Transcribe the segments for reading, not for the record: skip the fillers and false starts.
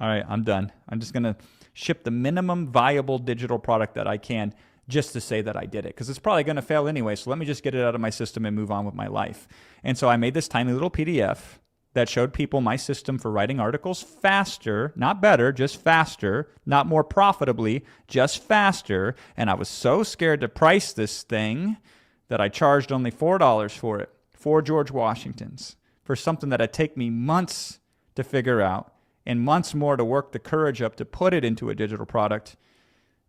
All right, I'm done. I'm just going to ship the minimum viable digital product that I can just to say that I did it, because it's probably going to fail anyway. So let me just get it out of my system and move on with my life. And so I made this tiny little PDF that showed people my system for writing articles faster, not better, just faster, not more profitably, just faster. And I was so scared to price this thing that I charged only $4 for it, 4 George Washingtons, for something that'd take me months to figure out and months more to work the courage up to put it into a digital product.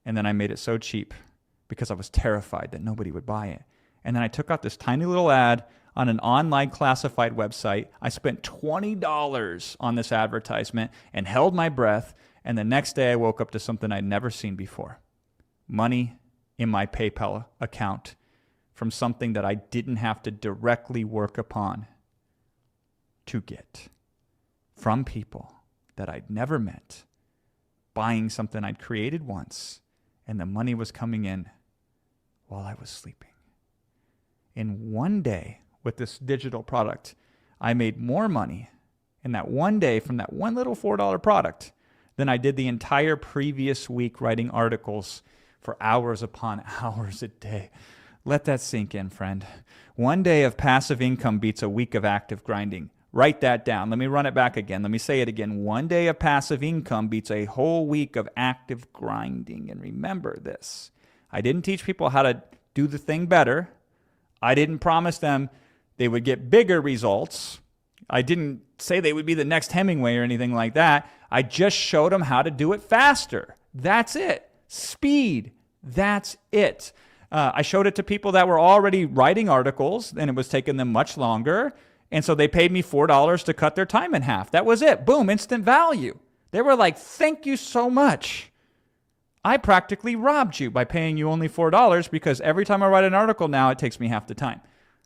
And then I made it so cheap because I was terrified that nobody would buy it. And then I took out this tiny little ad on an online classified website. I spent $20 on this advertisement and held my breath. And the next day I woke up to something I'd never seen before. Money in my PayPal account from something that I didn't have to directly work upon to get from people that I'd never met, buying something I'd created once, and the money was coming in while I was sleeping. In one day with this digital product, I made more money in that one day from that one little $4 product than I did the entire previous week writing articles for hours upon hours a day. Let that sink in, friend. One day of passive income beats a week of active grinding. Write that down. Let me run it back again. Let me say it again. One day of passive income beats a whole week of active grinding. And remember this. I didn't teach people how to do the thing better. I didn't promise them they would get bigger results. I didn't say they would be the next Hemingway or anything like that. I just showed them how to do it faster. That's it. Speed. That's it. I showed it to people that were already writing articles, and it was taking them much longer. And so they paid me $4 to cut their time in half. That was it. Boom, instant value. They were like, thank you so much. I practically robbed you by paying you only $4 because every time I write an article now, it takes me half the time.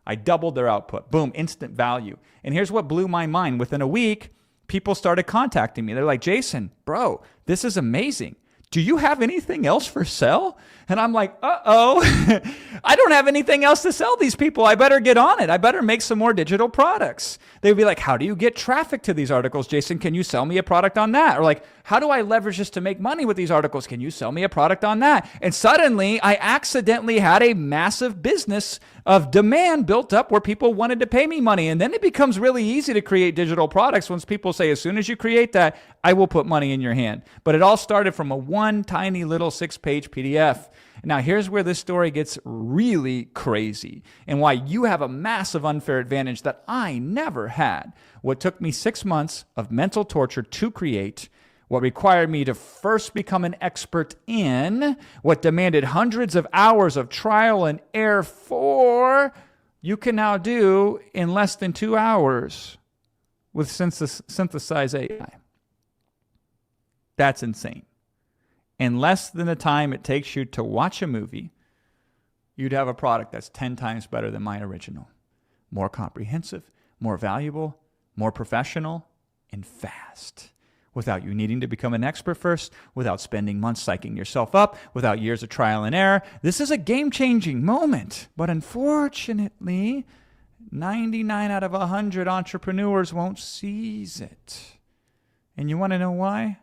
I doubled their output. Boom, instant value. And here's what blew my mind. Within a week, people started contacting me. They're like, Jason, bro, this is amazing. Do you have anything else for sale? And I'm like, uh-oh, I don't have anything else to sell these people. I better get on it. I better make some more digital products. They would be like, how do you get traffic to these articles? Jason, can you sell me a product on that? Or like, how do I leverage this to make money with these articles? Can you sell me a product on that? And suddenly I accidentally had a massive business of demand built up where people wanted to pay me money. And then it becomes really easy to create digital products once people say, as soon as you create that, I will put money in your hand. But it all started from a one tiny little 6-page PDF. Now, here's where this story gets really crazy and why you have a massive unfair advantage that I never had. What took me 6 months of mental torture to create, what required me to first become an expert in, what demanded hundreds of hours of trial and error for, you can now do in less than 2 hours with synthesized AI. That's insane. In less than the time it takes you to watch a movie, you'd have a product that's 10 times better than my original. More comprehensive, more valuable, more professional, and fast. Without you needing to become an expert first, without spending months psyching yourself up, without years of trial and error. This is a game-changing moment. But unfortunately, 99 out of 100 entrepreneurs won't seize it. And you want to know why?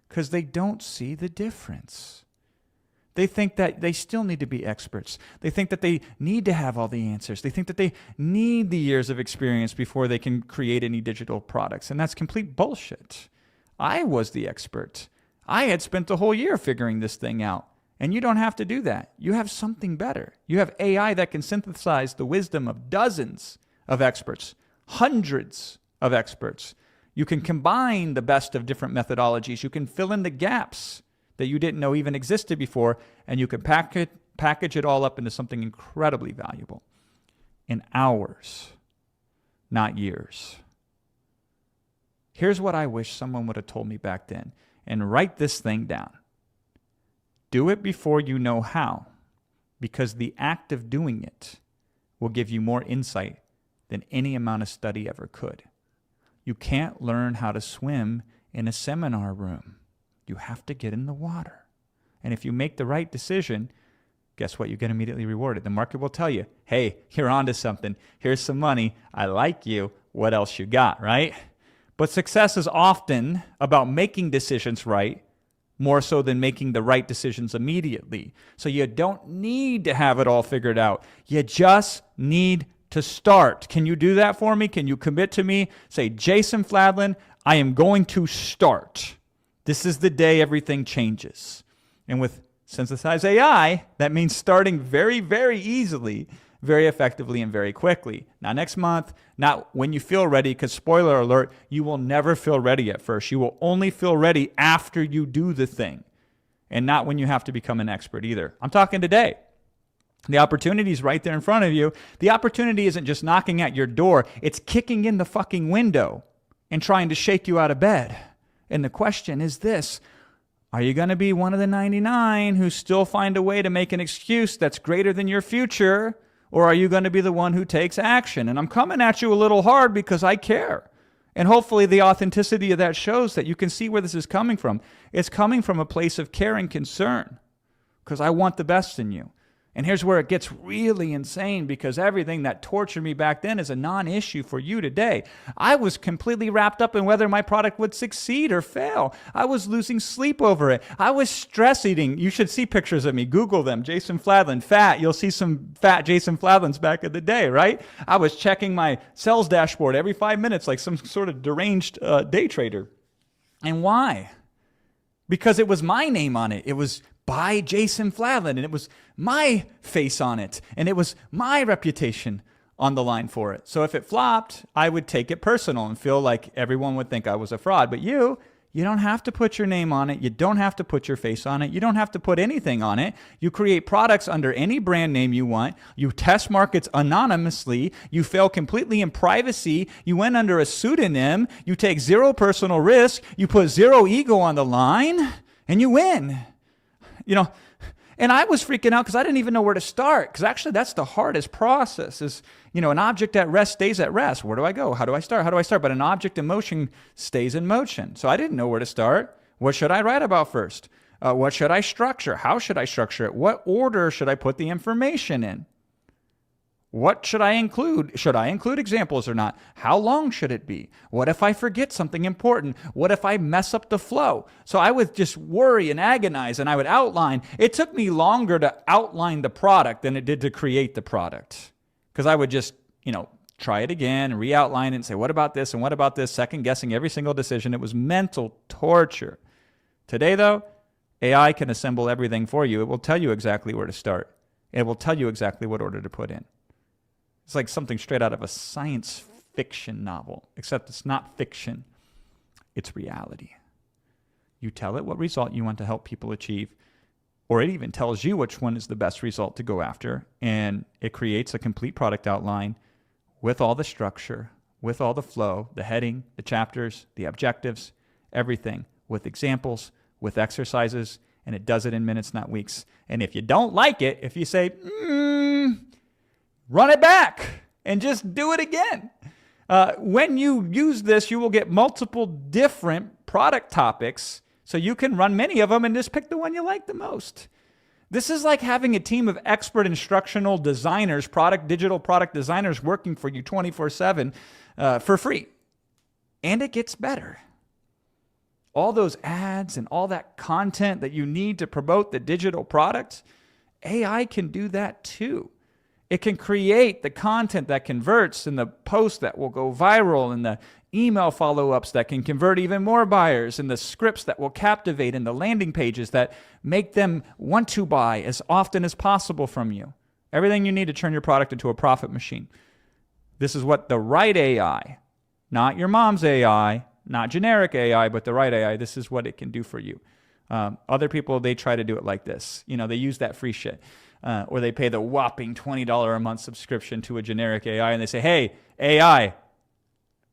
Because they don't see the difference. They think that they still need to be experts. They think that they need to have all the answers. They think that they need the years of experience before they can create any digital products. And that's complete bullshit. I was the expert. I had spent the whole year figuring this thing out. And you don't have to do that. You have something better. You have AI that can synthesize the wisdom of dozens of experts, hundreds of experts. You can combine the best of different methodologies. You can fill in the gaps that you didn't know even existed before, and you can package it all up into something incredibly valuable in hours, not years. Here's what I wish someone would have told me back then, and write this thing down. Do it before you know how, because the act of doing it will give you more insight than any amount of study ever could. You can't learn how to swim in a seminar room. You have to get in the water. And if you make the right decision, guess what? You get immediately rewarded. The market will tell you, hey, you're onto something. Here's some money. I like you. What else you got, right? But success is often about making decisions right, more so than making the right decisions immediately. So you don't need to have it all figured out. You just need to start. Can you do that for me? Can you commit to me? Say, Jason Fladlin, I am going to start. This is the day everything changes. And with Synthesize AI, that means starting very, very easily, very effectively, and very quickly. Not next month, not when you feel ready, because spoiler alert, you will never feel ready at first. You will only feel ready after you do the thing, and not when you have to become an expert either. I'm talking today. The opportunity is right there in front of you. The opportunity isn't just knocking at your door. It's kicking in the fucking window and trying to shake you out of bed. And the question is this: are you going to be one of the 99 who still find a way to make an excuse that's greater than your future? Or are you going to be the one who takes action? And I'm coming at you a little hard because I care. And hopefully the authenticity of that shows that you can see where this is coming from. It's coming from a place of care and concern because I want the best in you. And here's where it gets really insane, because everything that tortured me back then is a non-issue for you today. I was completely wrapped up in whether my product would succeed or fail. I was losing sleep over it. I was stress eating. You should see pictures of me. Google them. Jason Fladlin, fat. You'll see some fat Jason Fladlins back in the day, right? I was checking my sales dashboard every 5 minutes like some sort of deranged day trader. And why? Because it was my name on it. It was by Jason Fladlin, and it was my face on it, and it was my reputation on the line for it. So if it flopped, I would take it personal and feel like everyone would think I was a fraud. But you don't have to put your name on it. You don't have to put your face on it. You don't have to put anything on it. You create products under any brand name you want. You test markets anonymously. You fail completely in privacy. You went under a pseudonym. You take zero personal risk. You put zero ego on the line, and you win. And I was freaking out because I didn't even know where to start. Because actually, that's the hardest process is, an object at rest stays at rest. Where do I go? How do I start? How do I start? But an object in motion stays in motion. So I didn't know where to start. What should I write about first? What should I structure? How should I structure it? What order should I put the information in? What should I include? Should I include examples or not? How long should it be? What if I forget something important? What if I mess up the flow? So I would just worry and agonize, and I would outline. It took me longer to outline the product than it did to create the product, because I would just, try it again, re-outline it and say, what about this and what about this? Second guessing every single decision. It was mental torture. Today, though, AI can assemble everything for you. It will tell you exactly where to start. It will tell you exactly what order to put in. It's like something straight out of a science fiction novel, except it's not fiction. It's reality. You tell it what result you want to help people achieve, or it even tells you which one is the best result to go after, and it creates a complete product outline with all the structure, with all the flow, the heading, the chapters, the objectives, everything, with examples, with exercises, and it does it in minutes, not weeks. And if you don't like it, if you say, run it back and just do it again. When you use this, you will get multiple different product topics, so you can run many of them and just pick the one you like the most. This is like having a team of expert instructional designers, digital product designers working for you 24/7 for free. And it gets better. All those ads and all that content that you need to promote the digital product, AI can do that too. It can create the content that converts and the posts that will go viral and the email follow-ups that can convert even more buyers and the scripts that will captivate and the landing pages that make them want to buy as often as possible from you. Everything you need to turn your product into a profit machine. This is what the right AI, not your mom's AI, not generic AI, but the right AI, this is what it can do for you. Other people, they try to do it like this. They use that free shit. Or they pay the whopping $20 a month subscription to a generic AI, and they say, hey, AI,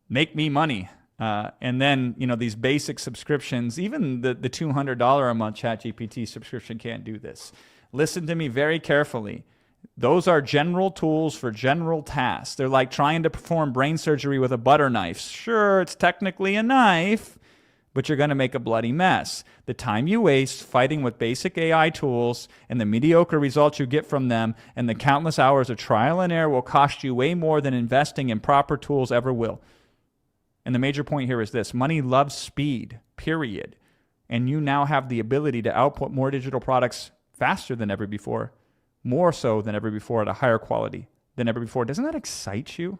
make me money. And then, these basic subscriptions, even the $200 a month ChatGPT subscription can't do this. Listen to me very carefully. Those are general tools for general tasks. They're like trying to perform brain surgery with a butter knife. Sure, it's technically a knife, but you're going to make a bloody mess. The time you waste fighting with basic AI tools and the mediocre results you get from them and the countless hours of trial and error will cost you way more than investing in proper tools ever will. And the major point here is this: money loves speed, period. And you now have the ability to output more digital products faster than ever before, more so than ever before, at a higher quality than ever before. Doesn't that excite you?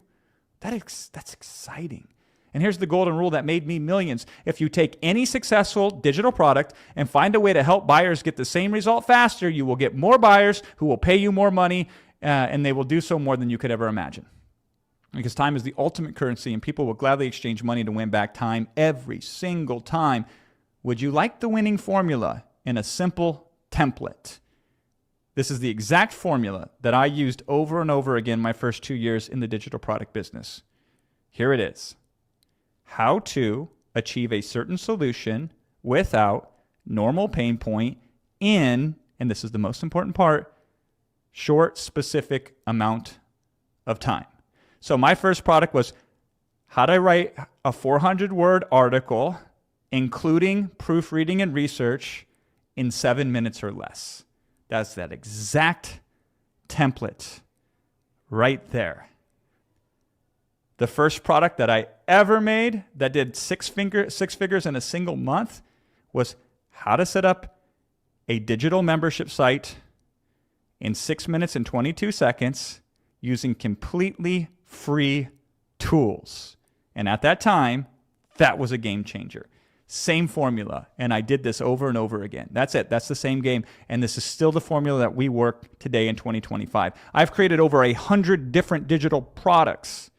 That's exciting. And here's the golden rule that made me millions. If you take any successful digital product and find a way to help buyers get the same result faster, you will get more buyers who will pay you more money, and they will do so more than you could ever imagine. Because time is the ultimate currency, and people will gladly exchange money to win back time every single time. Would you like the winning formula in a simple template? This is the exact formula that I used over and over again my first 2 years in the digital product business. Here it is. How to achieve a certain solution without normal pain point in, and this is the most important part, short, specific amount of time. So my first product was how to write a 400-word article, including proofreading and research, in 7 minutes or less. That's that exact template right there. The first product that I ever made that did six figures in a single month was how to set up a digital membership site in 6 minutes and 22 seconds using completely free tools. And at that time, that was a game changer. Same formula, and I did this over and over again. That's it. That's the same game, and this is still the formula that we work today in 2025. I've created over 100 different digital products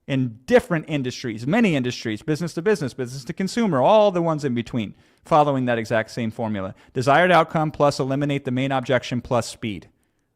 in different industries, many industries, business to business, business to consumer, all the ones in between, following that exact same formula. Desired outcome plus eliminate the main objection plus speed.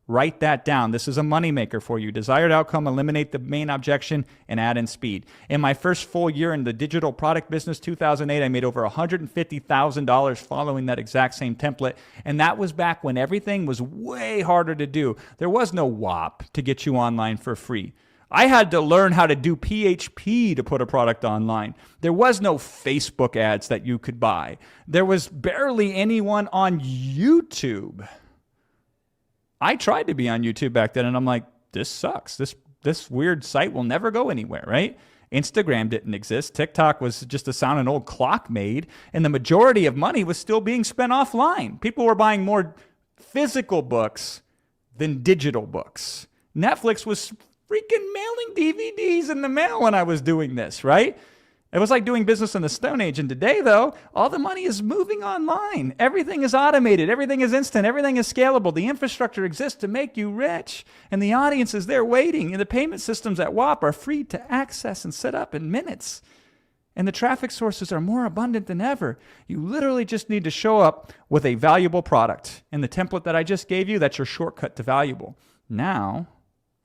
Write that down. This is a moneymaker for you. Desired outcome, eliminate the main objection, and add in speed. In my first full year in the digital product business, 2008, I made over $150,000 following that exact same template. And that was back when everything was way harder to do. There was no WAP to get you online for free. I had to learn how to do PHP to put a product online. There was no Facebook ads that you could buy. There was barely anyone on YouTube. I tried to be on YouTube back then, and I'm like, this sucks. This weird site will never go anywhere, right? Instagram didn't exist. TikTok was just a sound an old clock made, and the majority of money was still being spent offline. People were buying more physical books than digital books. Netflix was freaking mailing DVDs in the mail when I was doing this, right? It was like doing business in the Stone Age. And today, though, all the money is moving online. Everything is automated. Everything is instant. Everything is scalable. The infrastructure exists to make you rich. And the audience is there waiting. And the payment systems at WAP are free to access and set up in minutes. And the traffic sources are more abundant than ever. You literally just need to show up with a valuable product. And the template that I just gave you, that's your shortcut to valuable. Now,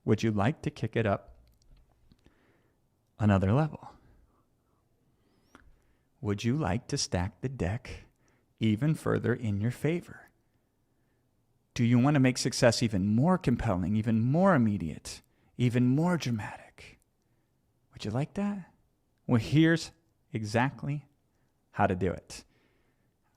would you like to kick it up another level? Would you like to stack the deck even further in your favor? Do you want to make success even more compelling, even more immediate, even more dramatic? Would you like that? Well, here's exactly how to do it.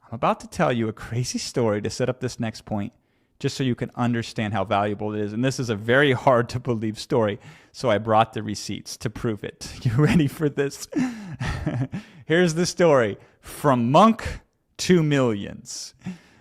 I'm about to tell you a crazy story to set up this next point, just so you can understand how valuable it is. And this is a very hard to believe story, so I brought the receipts to prove it. You ready for this? Here's the story, from monk to millions.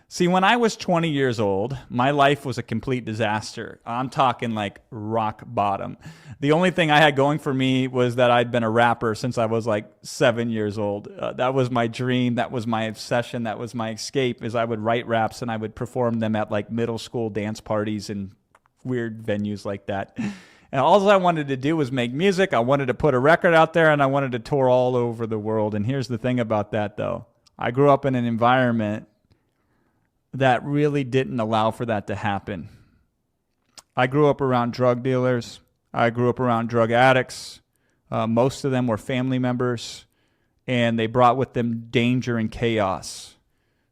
See, when I was 20 years old, my life was a complete disaster. I'm talking like rock bottom. The only thing I had going for me was that I'd been a rapper since I was like 7 years old. That was my dream. That was my obsession. That was my escape, is I would write raps and I would perform them at like middle school dance parties and weird venues like that. And all I wanted to do was make music. I wanted to put a record out there, and I wanted to tour all over the world. And here's the thing about that, though. I grew up in an environment that really didn't allow for that to happen. I grew up around drug dealers. I grew up around drug addicts. Most of them were family members, and they brought with them danger and chaos.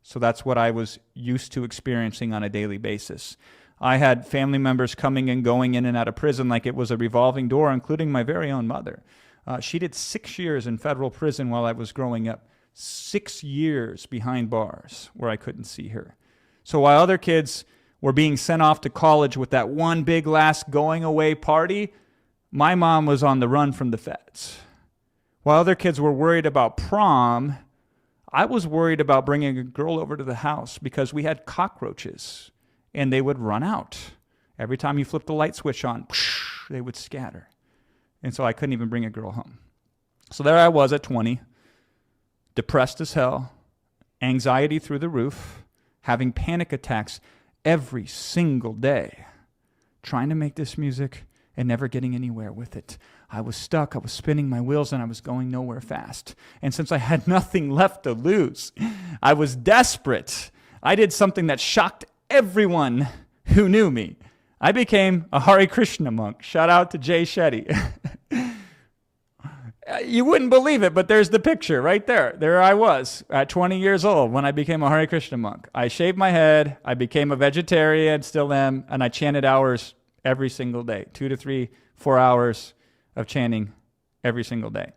So that's what I was used to experiencing on a daily basis. I had family members coming and going in and out of prison like it was a revolving door, including my very own mother. She did 6 years in federal prison while I was growing up. 6 years behind bars where I couldn't see her. So while other kids were being sent off to college with that one big last going away party, my mom was on the run from the feds. While other kids were worried about prom, I was worried about bringing a girl over to the house because we had cockroaches and they would run out. Every time you flipped the light switch on, they would scatter. And so I couldn't even bring a girl home. So there I was at 20, depressed as hell, anxiety through the roof, having panic attacks every single day, trying to make this music and never getting anywhere with it. I was stuck, I was spinning my wheels, and I was going nowhere fast. And since I had nothing left to lose, I was desperate. I did something that shocked everyone who knew me. I became a Hare Krishna monk. Shout out to Jay Shetty. You wouldn't believe it, but there's the picture right there. There I was at 20 years old when I became a Hare Krishna monk. I shaved my head, I became a vegetarian, still am, and I chanted hours every single day, 2 to 3, 4 hours of chanting every single day.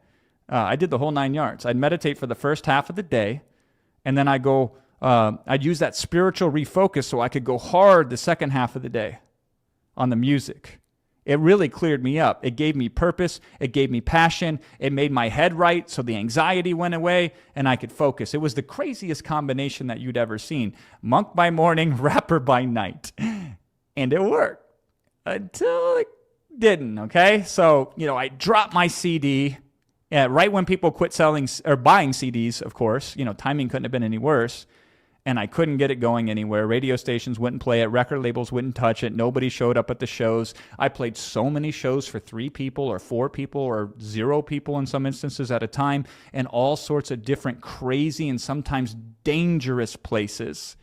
I did the whole 9 yards. I'd meditate for the first half of the day, and then I'd use that spiritual refocus so I could go hard the second half of the day on the music. It really cleared me up. It gave me purpose. It gave me passion. It made my head right so the anxiety went away and I could focus. It was the craziest combination that you'd ever seen. Monk by morning, rapper by night. And it worked until it didn't, okay? So, I dropped my CD right when people quit selling or buying CDs, of course. Timing couldn't have been any worse. And I couldn't get it going anywhere. Radio stations wouldn't play it. Record labels wouldn't touch it. Nobody showed up at the shows. I played so many shows for 3 people or 4 people or 0 people in some instances at a time, and all sorts of different crazy and sometimes dangerous places.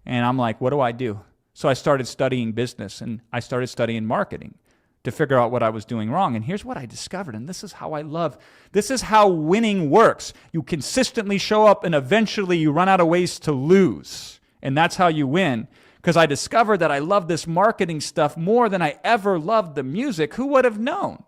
And I'm like, what do I do? So I started studying business and I started studying marketing to figure out what I was doing wrong. And here's what I discovered, and this is how winning works. You consistently show up and eventually you run out of ways to lose. And that's how you win. Because I discovered that I love this marketing stuff more than I ever loved the music. Who would have known?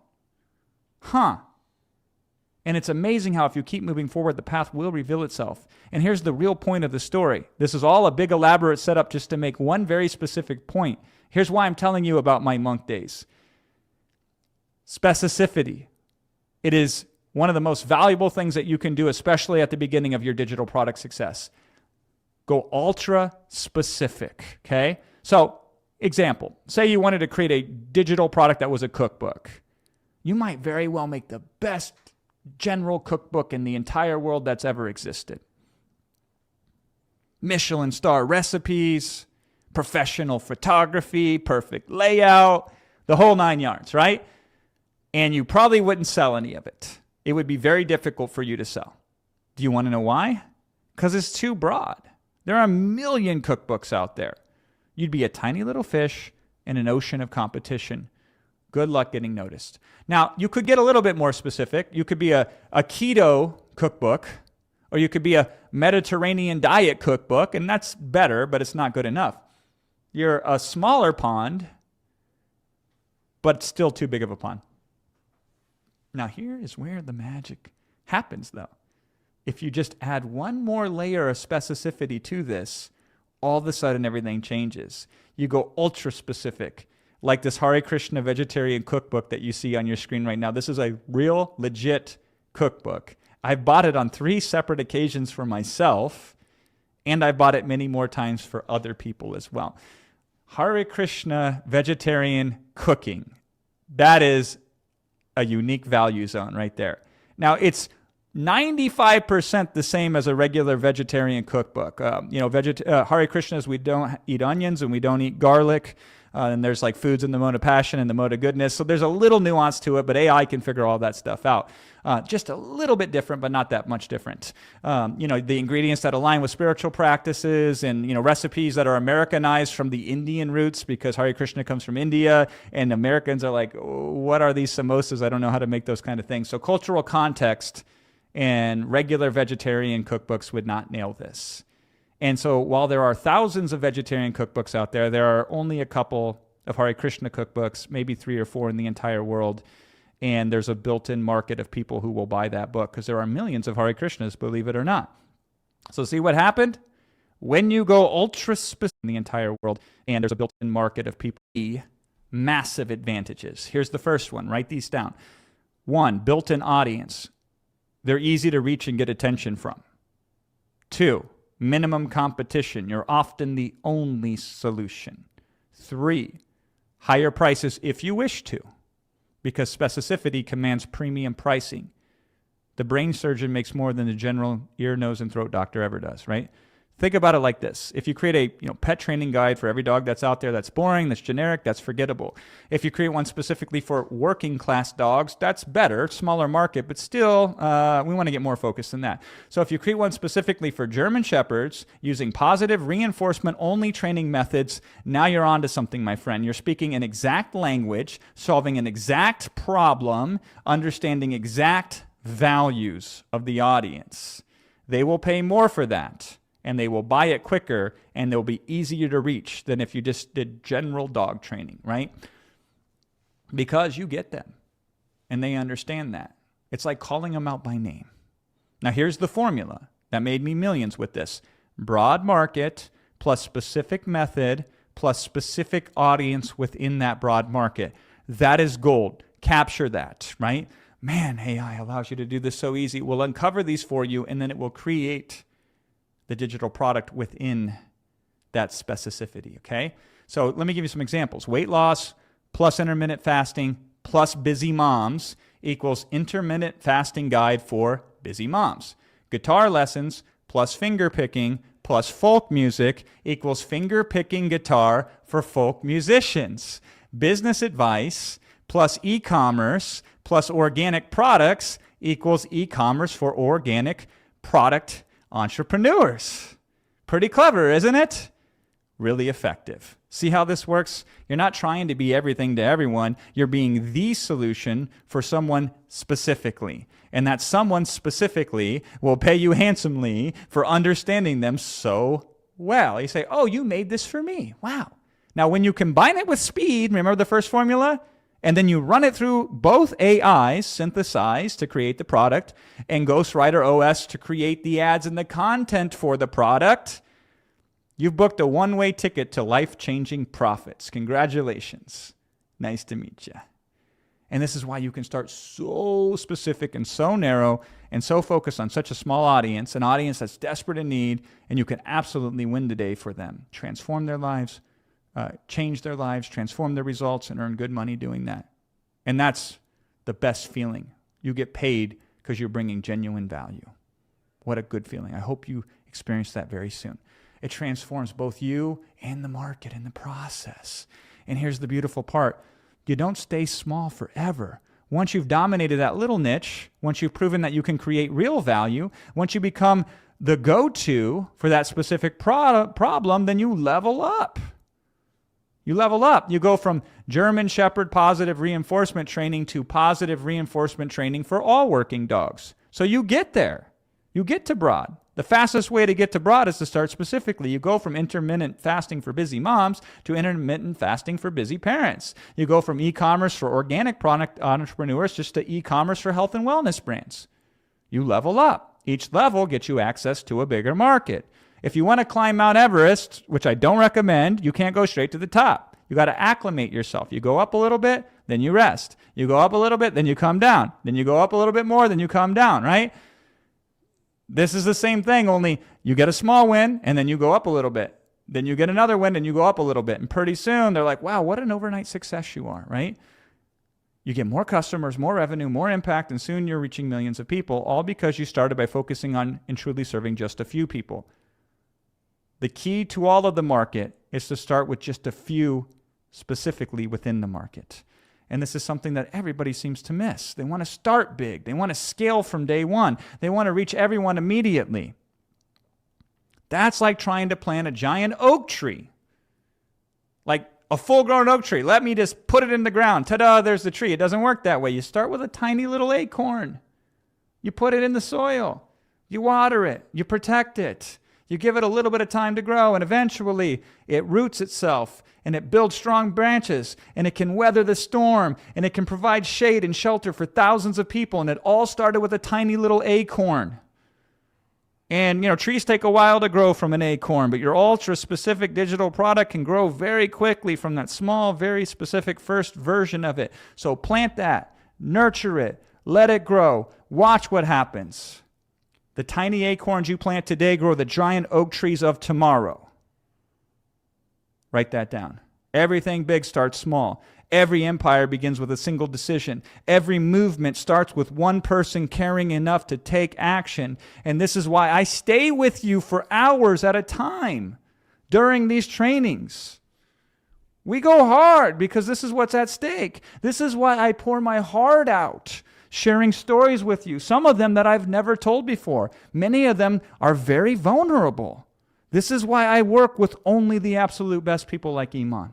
And it's amazing how if you keep moving forward, the path will reveal itself. And here's the real point of the story. This is all a big elaborate setup just to make one very specific point. Here's why I'm telling you about my monk days. Specificity. It is one of the most valuable things that you can do, especially at the beginning of your digital product success. Go ultra specific, okay? So, example, say you wanted to create a digital product that was a cookbook. You might very well make the best general cookbook in the entire world that's ever existed. Michelin star recipes, professional photography, perfect layout, the whole 9 yards, right? And you probably wouldn't sell any of it. It would be very difficult for you to sell. Do you want to know why? Because it's too broad. There are a million cookbooks out there. You'd be a tiny little fish in an ocean of competition. Good luck getting noticed. Now, you could get a little bit more specific. You could be a keto cookbook, or you could be a Mediterranean diet cookbook, and that's better, but it's not good enough. You're a smaller pond, but still too big of a pond. Now, here is where the magic happens, though. If you just add one more layer of specificity to this, all of a sudden everything changes. You go ultra specific, like this Hare Krishna vegetarian cookbook that you see on your screen right now. This is a real, legit cookbook. I bought it on 3 separate occasions for myself, and I bought it many more times for other people as well. Hare Krishna vegetarian cooking. That is a unique value zone right there. Now, it's 95% the same as a regular vegetarian cookbook. Hare Krishnas, we don't eat onions and we don't eat garlic. And there's like foods in the mode of passion and the mode of goodness. So there's a little nuance to it, but AI can figure all that stuff out. Just a little bit different, but not that much different. The ingredients that align with spiritual practices and, recipes that are Americanized from the Indian roots, because Hare Krishna comes from India and Americans are like, what are these samosas? I don't know how to make those kind of things. So cultural context and regular vegetarian cookbooks would not nail this. And so while there are thousands of vegetarian cookbooks out there, there are only a couple of Hare Krishna cookbooks, maybe 3 or 4 in the entire world. And there's a built-in market of people who will buy that book because there are millions of Hare Krishnas, believe it or not. So see what happened? When you go ultra specific in the entire world, and there's a built-in market of people, massive advantages. Here's the first one. Write these down. 1, built-in audience. They're easy to reach and get attention from. 2, minimum competition. You're often the only solution. 3, higher prices if you wish to, because specificity commands premium pricing. The brain surgeon makes more than the general ear, nose, and throat doctor ever does, right? Think about it like this. If you create a pet training guide for every dog that's out there that's boring, that's generic, that's forgettable. If you create one specifically for working class dogs, that's better, smaller market, but still we want to get more focused than that. So if you create one specifically for German Shepherds using positive reinforcement only training methods, now you're on to something, my friend. You're speaking an exact language, solving an exact problem, understanding exact values of the audience. They will pay more for that, and they will buy it quicker, and they'll be easier to reach than if you just did general dog training, right? Because you get them, and they understand that. It's like calling them out by name. Now, here's the formula that made me millions with this. Broad market plus specific method plus specific audience within that broad market. That is gold. Capture that, right? Man, AI allows you to do this so easy. We'll uncover these for you, and then it will create the digital product within that specificity, okay? So let me give you some examples. Weight loss plus intermittent fasting plus busy moms equals intermittent fasting guide for busy moms. Guitar lessons plus finger picking plus folk music equals finger picking guitar for folk musicians. Business advice plus e-commerce plus organic products equals e-commerce for organic product entrepreneurs. Pretty clever, isn't it? Really effective. See how this works? You're not trying to be everything to everyone. You're being the solution for someone specifically. And that someone specifically will pay you handsomely for understanding them so well. You say, oh, you made this for me. Wow. Now, when you combine it with speed, remember the first formula? And then you run it through both AIs, synthesized to create the product, and Ghostwriter OS to create the ads and the content for the product. You've booked a one-way ticket to life-changing profits. Congratulations. Nice to meet you. And this is why you can start so specific and so narrow and so focused on such a small audience, an audience that's desperate in need, and you can absolutely win the day for them. Transform their lives, change their lives, transform their results, and earn good money doing that. And that's the best feeling. You get paid because you're bringing genuine value. What a good feeling. I hope you experience that very soon. It transforms both you and the market in the process. And here's the beautiful part. You don't stay small forever. Once you've dominated that little niche, once you've proven that you can create real value, once you become the go-to for that specific problem, then you level up. You level up. You go from German Shepherd positive reinforcement training to positive reinforcement training for all working dogs. So you get there. You get to broad. The fastest way to get to broad is to start specifically. You go from intermittent fasting for busy moms to intermittent fasting for busy parents. You go from e-commerce for organic product entrepreneurs just to e-commerce for health and wellness brands. You level up. Each level gets you access to a bigger market. If you want to climb Mount Everest, which I don't recommend, you can't go straight to the top. You got to acclimate yourself. You go up a little bit, then you rest. You go up a little bit, then you come down. Then you go up a little bit more, then you come down, right? This is the same thing, only you get a small win, and then you go up a little bit. Then you get another win, and you go up a little bit. And pretty soon, they're like, wow, what an overnight success you are, right? You get more customers, more revenue, more impact, and soon you're reaching millions of people, all because you started by focusing on and truly serving just a few people. The key to all of the market is to start with just a few specifically within the market. And this is something that everybody seems to miss. They want to start big. They want to scale from day one. They want to reach everyone immediately. That's like trying to plant a giant oak tree. Like a full-grown oak tree. Let me just put it in the ground. Ta-da, there's the tree. It doesn't work that way. You start with a tiny little acorn. You put it in the soil. You water it. You protect it. You give it a little bit of time to grow, and eventually it roots itself, and it builds strong branches, and it can weather the storm, and it can provide shade and shelter for thousands of people, and it all started with a tiny little acorn. And, trees take a while to grow from an acorn, but your ultra-specific digital product can grow very quickly from that small, very specific first version of it. So plant that, nurture it, Let it grow. Watch what happens. The tiny acorns you plant today grow the giant oak trees of tomorrow. Write that down. Everything big starts small. Every empire begins with a single decision. Every movement starts with one person caring enough to take action. And this is why I stay with you for hours at a time during these trainings. We go hard because this is what's at stake. This is why I pour my heart out, sharing stories with you, some of them that I've never told before. Many of them are very vulnerable. This is why I work with only the absolute best people like Iman,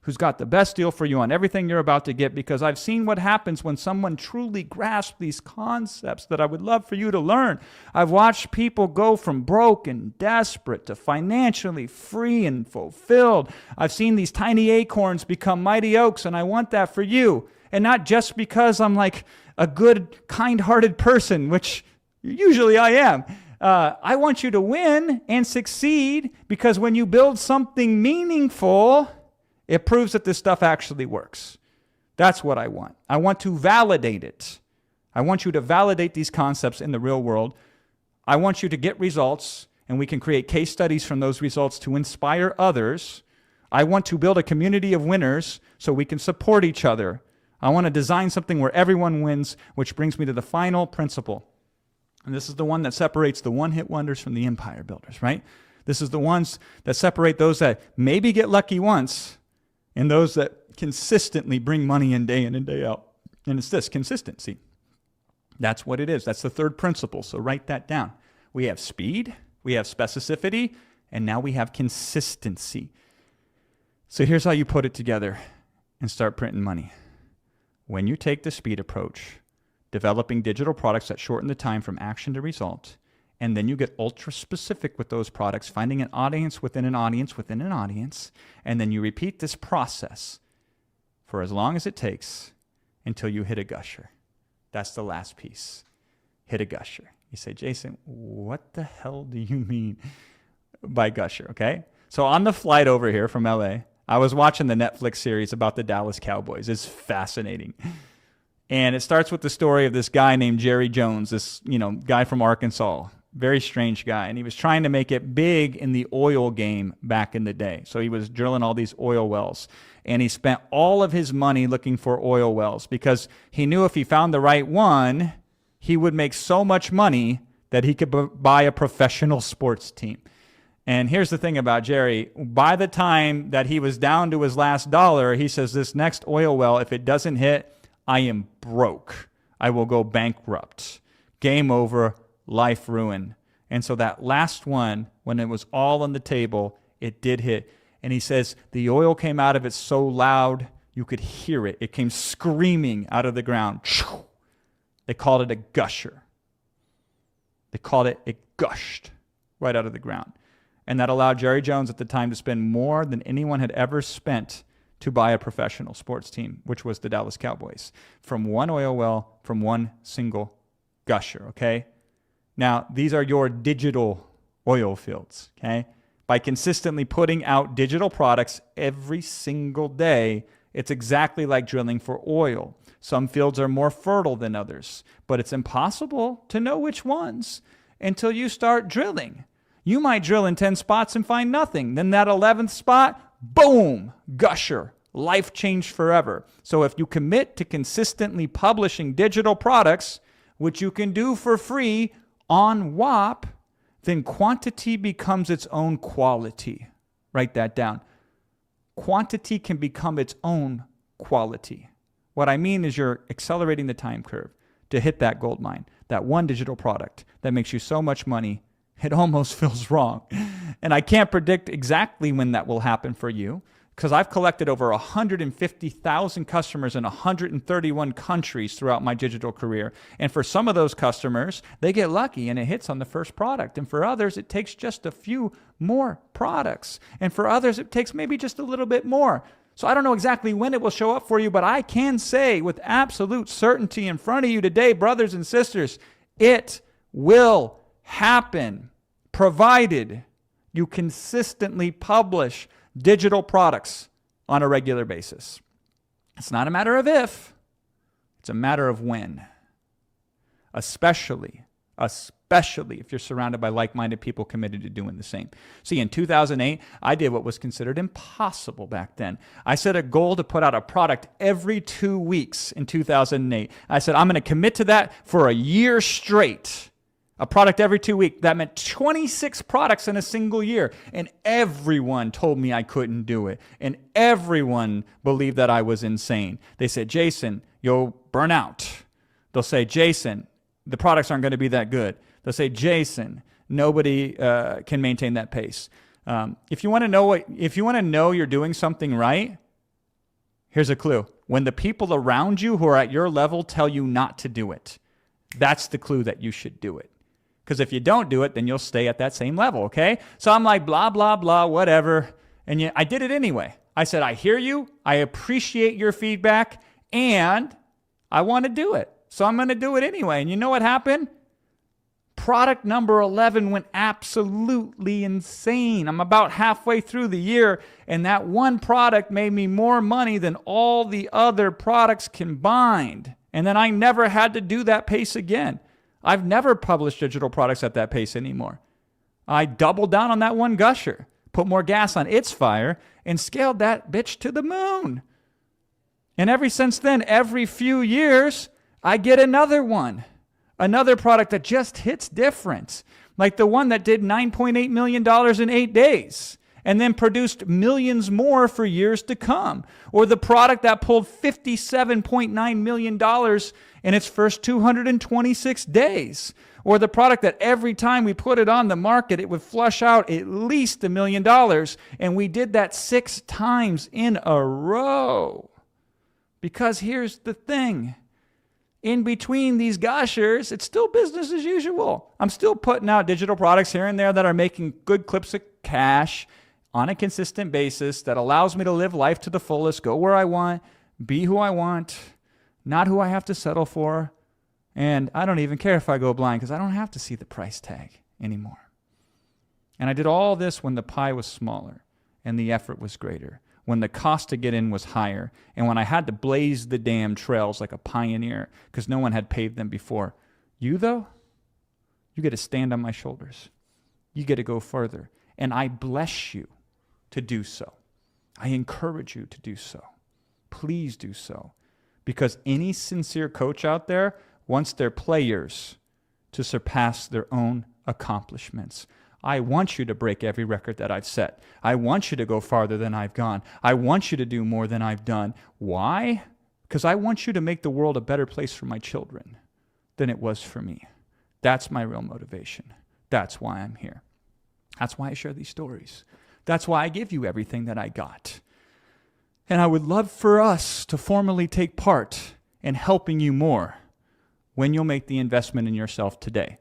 who's got the best deal for you on everything you're about to get, because I've seen what happens when someone truly grasps these concepts that I would love for you to learn. I've watched people go from broke and desperate to financially free and fulfilled. I've seen these tiny acorns become mighty oaks, and I want that for you. And not just because I'm like a good, kind-hearted person, which usually I am. I want you to win and succeed, because when you build something meaningful, it proves that this stuff actually works. That's what I want. I want to validate it. I want you to validate these concepts in the real world. I want you to get results, and we can create case studies from those results to inspire others. I want to build a community of winners so we can support each other. I want to design something where everyone wins, which brings me to the final principle. And this is the one that separates the one-hit wonders from the empire builders, right? This is the ones that separate those that maybe get lucky once and those that consistently bring money in and day out. And it's this, consistency. That's what it is. That's the third principle. So write that down. We have speed, we have specificity, and now we have consistency. So here's how you put it together and start printing money. When you take the speed approach, developing digital products that shorten the time from action to result, and then you get ultra specific with those products, finding an audience within an audience within an audience, and then you repeat this process for as long as it takes until you hit a gusher. That's the last piece. Hit a gusher. You say, Jason, what the hell do you mean by gusher? Okay? So on the flight over here from LA, I was watching the Netflix series about the Dallas Cowboys. It's fascinating. And it starts with the story of this guy named Jerry Jones, this, guy from Arkansas. Very strange guy. And he was trying to make it big in the oil game back in the day. So he was drilling all these oil wells. And he spent all of his money looking for oil wells because he knew if he found the right one, he would make so much money that he could buy a professional sports team. And here's the thing about Jerry. By the time that he was down to his last dollar, he says, this next oil well, if it doesn't hit, I am broke. I will go bankrupt. Game over. Life ruined. And so that last one, when it was all on the table, it did hit. And he says the oil came out of it so loud you could hear it. It came screaming out of the ground. They called it a gusher. They called it gushed right out of the ground. And that allowed Jerry Jones at the time to spend more than anyone had ever spent to buy a professional sports team, which was the Dallas Cowboys, from one oil well, from one single gusher, okay? Now, these are your digital oil fields, okay? By consistently putting out digital products every single day, it's exactly like drilling for oil. Some fields are more fertile than others, but it's impossible to know which ones until you start drilling. You might drill in 10 spots and find nothing. Then that 11th spot, boom, gusher, life changed forever. So if you commit to consistently publishing digital products, which you can do for free on WAP, then quantity becomes its own quality. Write that down. Quantity can become its own quality. What I mean is you're accelerating the time curve to hit that gold mine, that one digital product that makes you so much money, it almost feels wrong. And I can't predict exactly when that will happen for you, because I've collected over 150,000 customers in 131 countries throughout my digital career. And for some of those customers, they get lucky and it hits on the first product. And for others, it takes just a few more products. And for others, it takes maybe just a little bit more. So I don't know exactly when it will show up for you, but I can say with absolute certainty in front of you today, brothers and sisters, it will happen, provided you consistently publish digital products on a regular basis. It's not a matter of if, it's a matter of when. especially if you're surrounded by like-minded people committed to doing the same. See, in 2008, I did what was considered impossible back then. I set a goal to put out a product every 2 weeks in 2008. I said, I'm going to commit to that for a year straight. A product every 2 weeks. That meant 26 products in a single year. And everyone told me I couldn't do it. And everyone believed that I was insane. They said, Jason, you'll burn out. They'll say, Jason, the products aren't going to be that good. They'll say, Jason, nobody can maintain that pace. If you want to know you're doing something right, here's a clue. When the people around you who are at your level tell you not to do it, that's the clue that you should do it. Because if you don't do it, then you'll stay at that same level, okay? So I'm like, blah, blah, blah, whatever. And yet I did it anyway. I said, I hear you. I appreciate your feedback. And I want to do it. So I'm going to do it anyway. And you know what happened? Product number 11 went absolutely insane. I'm about halfway through the year, and that one product made me more money than all the other products combined. And then I never had to do that pace again. I've never published digital products at that pace anymore. I doubled down on that one gusher, put more gas on its fire, and scaled that bitch to the moon. And ever since then, every few years, I get another one, another product that just hits different, like the one that did $9.8 million in 8 days and then produced millions more for years to come, or the product that pulled $57.9 million in its first 226 days, or the product that every time we put it on the market, it would flush out at least $1 million, and we did that 6 times in a row. Because here's the thing. In between these gushers, it's still business as usual. I'm still putting out digital products here and there that are making good clips of cash on a consistent basis that allows me to live life to the fullest, go where I want, be who I want, not who I have to settle for. And I don't even care if I go blind because I don't have to see the price tag anymore. And I did all this when the pie was smaller and the effort was greater, when the cost to get in was higher, and when I had to blaze the damn trails like a pioneer because no one had paved them before. You, though, you get to stand on my shoulders. You get to go further. And I bless you to do so. I encourage you to do so. Please do so. Because any sincere coach out there wants their players to surpass their own accomplishments. I want you to break every record that I've set. I want you to go farther than I've gone. I want you to do more than I've done. Why? Because I want you to make the world a better place for my children than it was for me. That's my real motivation. That's why I'm here. That's why I share these stories. That's why I give you everything that I got. And I would love for us to formally take part in helping you more when you'll make the investment in yourself today.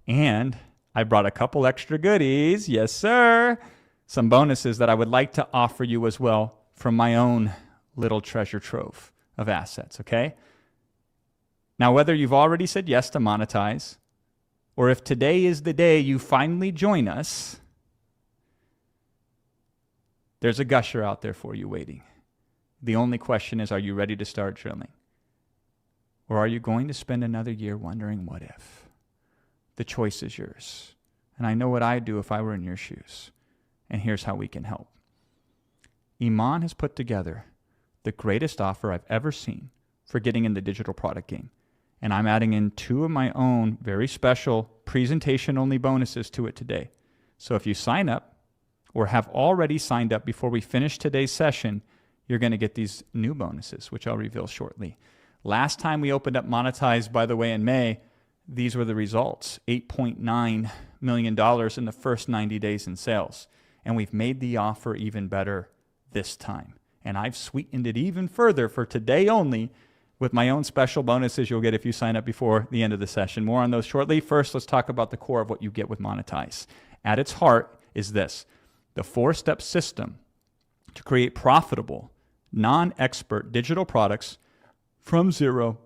And I brought a couple extra goodies. Yes, sir. Some bonuses that I would like to offer you as well from my own little treasure trove of assets, okay? Now, whether you've already said yes to monetize, or if today is the day you finally join us, there's a gusher out there for you waiting. The only question is, are you ready to start drilling? Or are you going to spend another year wondering what if? The choice is yours. And I know what I'd do if I were in your shoes. And here's how we can help. Iman has put together the greatest offer I've ever seen for getting in the digital product game. And I'm adding in 2 of my own very special presentation-only bonuses to it today. So if you sign up or have already signed up before we finish today's session, you're going to get these new bonuses, which I'll reveal shortly. Last time we opened up Monetize, by the way, in May, these were the results, $8.9 million in the first 90 days in sales. And we've made the offer even better this time. And I've sweetened it even further for today only with my own special bonuses you'll get if you sign up before the end of the session. More on those shortly. First, let's talk about the core of what you get with Monetize. At its heart is this, the 4-step system to create profitable, non-expert digital products from zero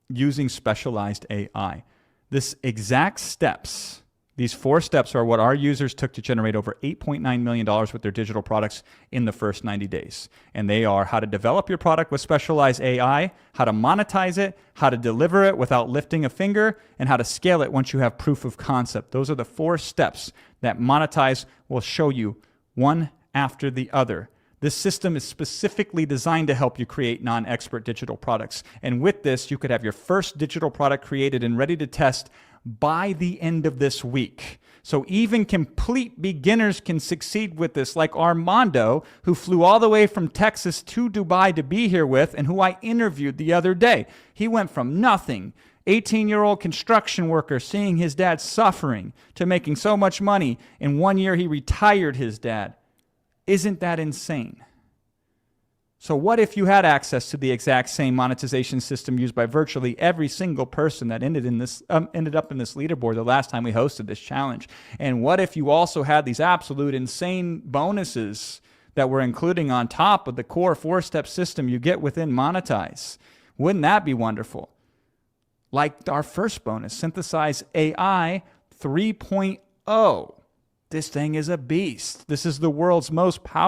using specialized AI. This exact steps These 4 steps are what our users took to generate over $8.9 million with their digital products in the first 90 days. And they are how to develop your product with specialized AI, how to monetize it, how to deliver it without lifting a finger, and how to scale it once you have proof of concept. Those are the 4 steps that Monetize will show you one after the other. This system is specifically designed to help you create non-expert digital products. And with this, you could have your first digital product created and ready to test by the end of this week. So even complete beginners can succeed with this, like Armando, who flew all the way from Texas to Dubai to be here with, and who I interviewed the other day. He went from nothing, 18-year-old construction worker seeing his dad suffering, to making so much money. In 1 year, he retired his dad. Isn't that insane? So what if you had access to the exact same monetization system used by virtually every single person that ended up in this leaderboard the last time we hosted this challenge? And what if you also had these absolute insane bonuses that we're including on top of the core 4-step system you get within Monetize? Wouldn't that be wonderful? Like our first bonus, Synthesize AI 3.0. This thing is a beast. This is the world's most powerful